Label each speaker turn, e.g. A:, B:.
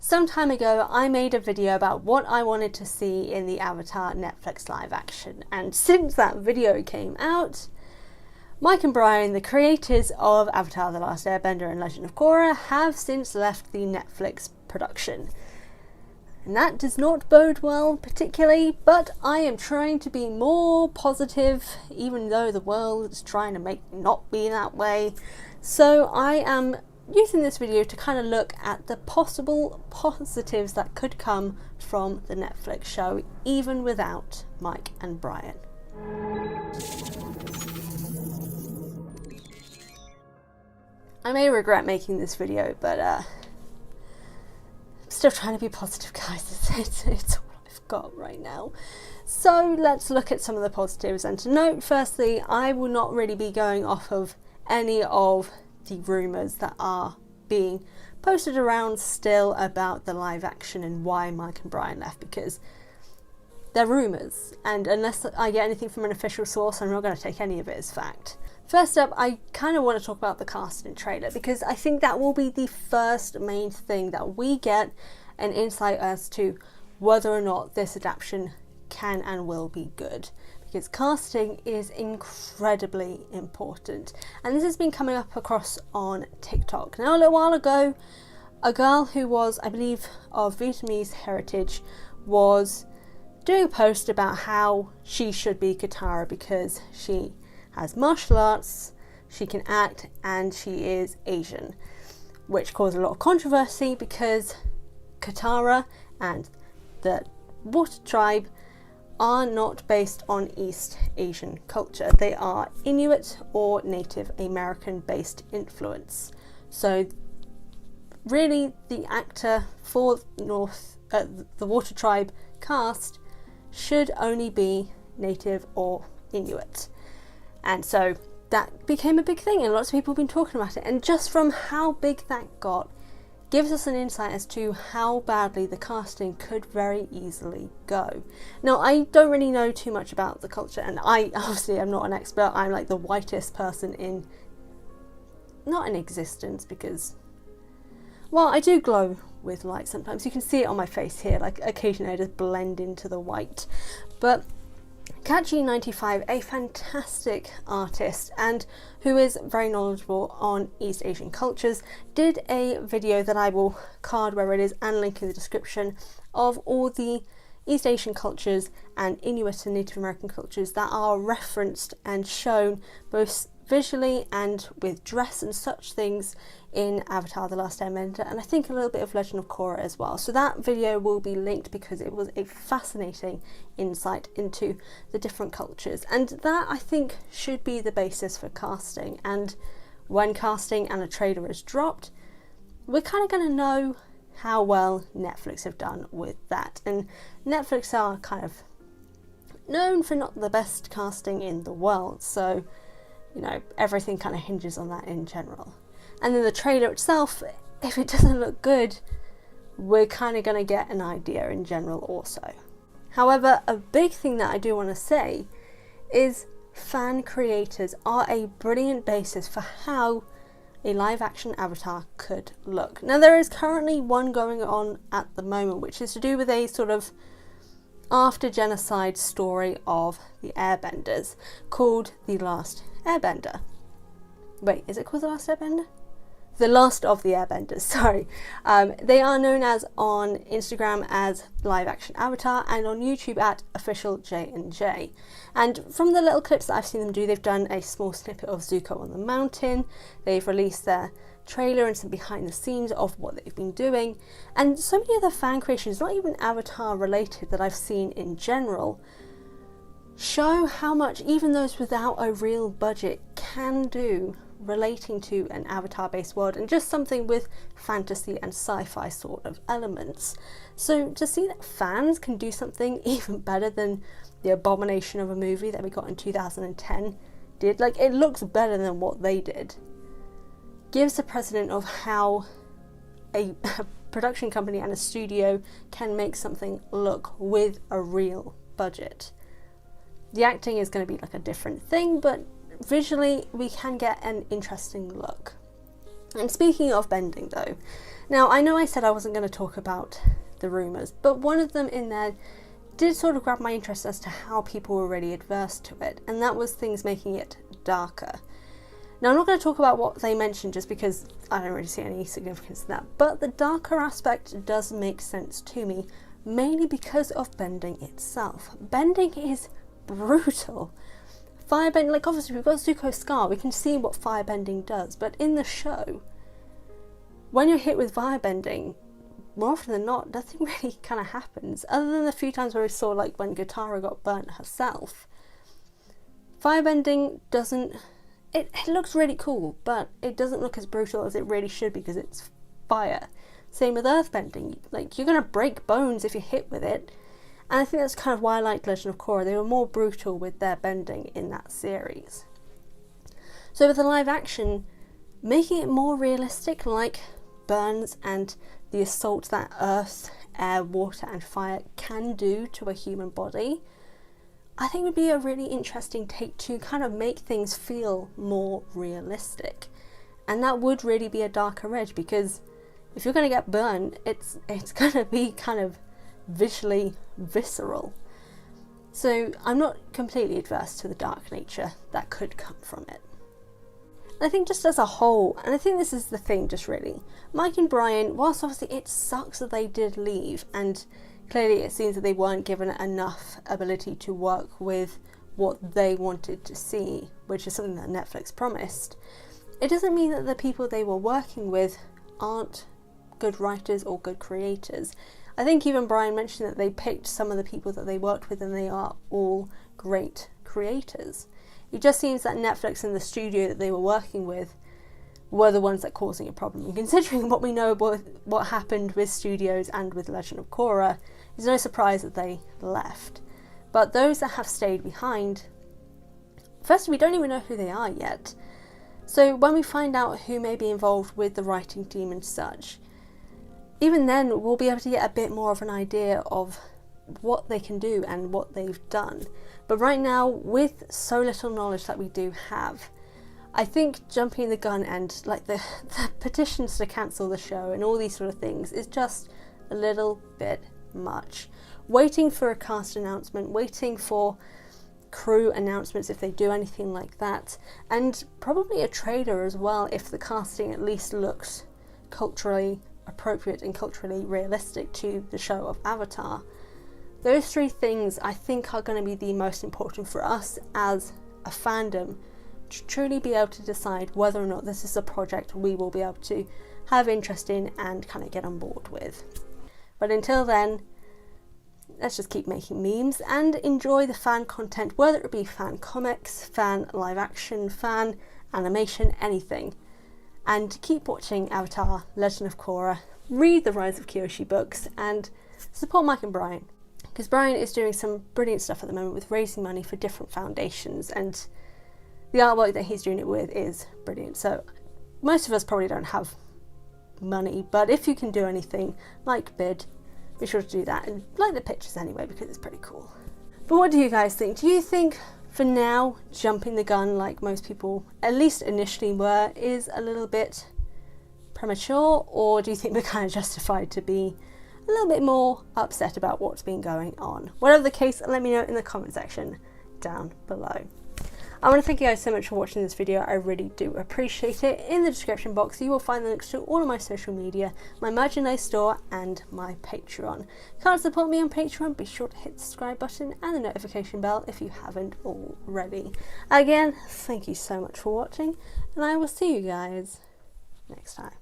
A: Some time ago, I made a video about what I wanted to see in the Avatar Netflix live action, and since that video came out, Mike and Bryan, the creators of Avatar The Last Airbender and Legend of Korra, have since left the Netflix production. And that does not bode well particularly, but I am trying to be more positive, even though the world is trying to make not be that way. So I am using this video to kind of look at the possible positives that could come from the Netflix show, even without Mike and Bryan. I may regret making this video, but I'm still trying to be positive, guys. It's all I've got right now. So let's look at some of the positives. And to note, firstly, I will not really be going off of any of the rumours that are being posted around still about the live action and why Mike and Bryan left, because they're rumours, and unless I get anything from an official source, I'm not going to take any of it as fact. First up, I kind of want to talk about the casting trailer, because I think that will be the first main thing that we get an insight as to whether or not this adaptation can and will be good. Because casting is incredibly important, and this has been coming up across on TikTok. Now, a little while ago, a girl who was, I believe, of Vietnamese heritage was doing a post about how she should be Katara because she has martial arts, she can act, and she is Asian, which caused a lot of controversy because Katara and the Water Tribe are not based on East Asian culture. They are Inuit or Native American based influence. So really the actor for the Water Tribe cast should only be Native or Inuit. And so that became a big thing, and lots of people have been talking about it. And just from how big that got, gives us an insight as to how badly the casting could very easily go. Now, I don't really know too much about the culture, and I obviously am not an expert. I'm like the whitest person not in existence, because, well, I do glow with light sometimes. You can see it on my face here, like occasionally I just blend into the white. But Catchy95, a fantastic artist and who is very knowledgeable on East Asian cultures, did a video that I will card where it is and link in the description of all the East Asian cultures and Inuit and Native American cultures that are referenced and shown both visually and with dress and such things in Avatar The Last Airbender, and I think a little bit of Legend of Korra as well. So that video will be linked because it was a fascinating insight into the different cultures, and that I think should be the basis for casting. And when casting and a trailer is dropped, we're kind of going to know how well Netflix have done with that. And Netflix are kind of known for not the best casting in the world, so you know, everything kind of hinges on that in general. And then the trailer itself, if it doesn't look good, we're kind of going to get an idea in general also. However, a big thing that I do want to say is fan creators are a brilliant basis for how a live action Avatar could look. Now, there is currently one going on at the moment, which is to do with a sort of after genocide story of the Airbenders called The Last Airbender. Wait, is it called The Last Airbender? The Last of the Airbenders, sorry. They are known as on Instagram as Live Action Avatar and on YouTube at Official J&J. And from the little clips that I've seen them do, they've done a small snippet of Zuko on the mountain. They've released their trailer and some behind the scenes of what they've been doing. And so many other fan creations, not even Avatar related, that I've seen in general, show how much even those without a real budget can do relating to an Avatar based world and just something with fantasy and sci-fi sort of elements. So to see that fans can do something even better than the abomination of a movie that we got in 2010 did, like it looks better than what they did, gives a precedent of how a production company and a studio can make something look with a real budget. The acting is going to be like a different thing, but visually we can get an interesting look. And speaking of bending though, now I know I said I wasn't going to talk about the rumours, but one of them in there did sort of grab my interest as to how people were really adverse to it, and that was things making it darker. Now I'm not going to talk about what they mentioned just because I don't really see any significance in that, but the darker aspect does make sense to me, mainly because of bending itself. Bending is brutal. Firebending, like obviously we've got Zuko's scar, we can see what firebending does, but in the show, when you're hit with firebending, more often than not, nothing really kind of happens, other than the few times where we saw like when Katara got burnt herself. Firebending doesn't, it looks really cool, but it doesn't look as brutal as it really should because it's fire. Same with earthbending, like you're going to break bones if you're hit with it. And I think that's kind of why I liked Legend of Korra. They were more brutal with their bending in that series. So with the live action, making it more realistic, like burns and the assault that earth, air, water and fire can do to a human body, I think would be a really interesting take to kind of make things feel more realistic. And that would really be a darker edge, because if you're going to get burned, it's going to be kind of visually visceral. So I'm not completely adverse to the dark nature that could come from it. I think just as a whole, and I think this is the thing just really, Mike and Bryan, whilst obviously it sucks that they did leave, and clearly it seems that they weren't given enough ability to work with what they wanted to see, which is something that Netflix promised, it doesn't mean that the people they were working with aren't good writers or good creators. I think even Bryan mentioned that they picked some of the people that they worked with and they are all great creators. It just seems that Netflix and the studio that they were working with were the ones that were causing a problem. And considering what we know about what happened with studios and with Legend of Korra, it's no surprise that they left. But those that have stayed behind, firstly, we don't even know who they are yet. So when we find out who may be involved with the writing team and such, even then we'll be able to get a bit more of an idea of what they can do and what they've done. But right now, with so little knowledge that we do have, I think jumping the gun and like the petitions to cancel the show and all these sort of things is just a little bit much. Waiting for a cast announcement, waiting for crew announcements if they do anything like that, and probably a trailer as well if the casting at least looks culturally appropriate and culturally realistic to the show of Avatar. Those three things I think are going to be the most important for us as a fandom to truly be able to decide whether or not this is a project we will be able to have interest in and kind of get on board with. But until then, let's just keep making memes and enjoy the fan content, whether it be fan comics, fan live action, fan animation, anything. And keep watching Avatar, Legend of Korra, read the Rise of Kyoshi books, and support Mike and Bryan. Because Bryan is doing some brilliant stuff at the moment with raising money for different foundations, and the artwork that he's doing it with is brilliant. So most of us probably don't have money, but if you can do anything, like bid, be sure to do that, and like the pictures anyway because it's pretty cool. But what do you guys think? Do you think for now jumping the gun, like most people at least initially were, is a little bit premature, or do you think we're kind of justified to be a little bit more upset about what's been going on? Whatever the case, let me know in the comment section down below. I want to thank you guys so much for watching this video. I really do appreciate it. In the description box you will find the links to all of my social media, my merchandise store and my Patreon. If you can't support me on Patreon, be sure to hit the subscribe button and the notification bell if you haven't already. Again, thank you so much for watching, and I will see you guys next time.